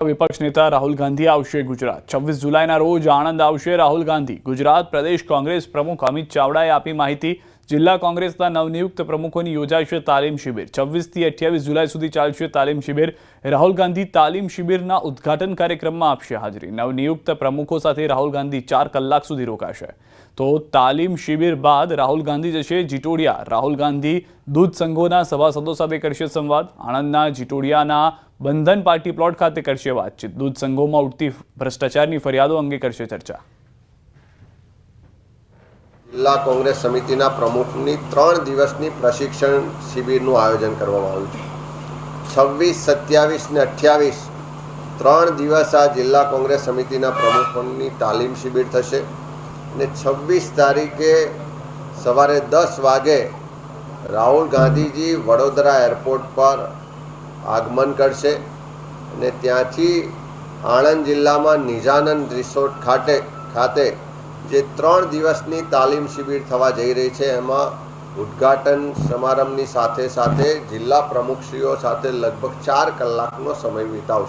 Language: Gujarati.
વિપક્ષ નેતા રાહુલ ગાંધી આવશે ગુજરાત। 26 જુલાઈના રોજ આણંદ આવશે રાહુલ ગાંધી। ગુજરાત પ્રદેશ કોંગ્રેસ પ્રમુખ અમિત ચાવડાએ આપી માહિતી। જિલ્લા કોંગ્રેસના નવનિયુક્ત પ્રમુખોની યોજાશે તાલીમ શિબિર। 26 થી 28 જુલાઈ સુધી ચાલશે તાલીમ શિબિર। રાહુલ ગાંધી તાલીમ શિબિરના ઉદ્ઘાટન કાર્યક્રમમાં આપશે હાજરી। નવનિયુક્ત પ્રમુખો સાથે રાહુલ ગાંધી 4 કલાક સુધી રોકાશે। તો તાલીમ શિબિર બાદ રાહુલ ગાંધી જશે જીટોડિયા। રાહુલ ગાંધી દૂધ સંઘોના સભાસદો સાથે કરશે સંવાદ। આણંદના જીટોડિયાના બંધન પાર્ટી પ્લોટ ખાતે કરશે વાતચીત। દૂધ સંઘોમાં ઉઠતી ભ્રષ્ટાચારની ફરિયાદો અંગે કરશે ચર્ચા। જિલ્લા કોંગ્રેસ સમિતિના પ્રમુખની 3 દિવસની પ્રશિક્ષણ શિબિરનું આયોજન કરવામાં આવ્યું છે। 26, 27 ને 28 3 દિવસ આ જિલ્લા કોંગ્રેસ સમિતિના પ્રમુખોની તાલીમ શિબિર થશે અને 26 તારીખે સવારે 10 વાગે રાહુલ ગાંધીજી વડોદરા એરપોર્ટ પર આગમન કરશે અને ત્યાંથી આણંદ જિલ્લામાં નિજાનંદ રિસોર્ટ ખાતે જે 3 દિવસની તાલીમ શિબિર થવા જઈ રહી છે એમાં ઉદ્ઘાટન સમારંભની સાથે જિલ્લા પ્રમુખશ્રીઓ સાથે લગભગ 4 કલાકનો સમય વિતાવશે।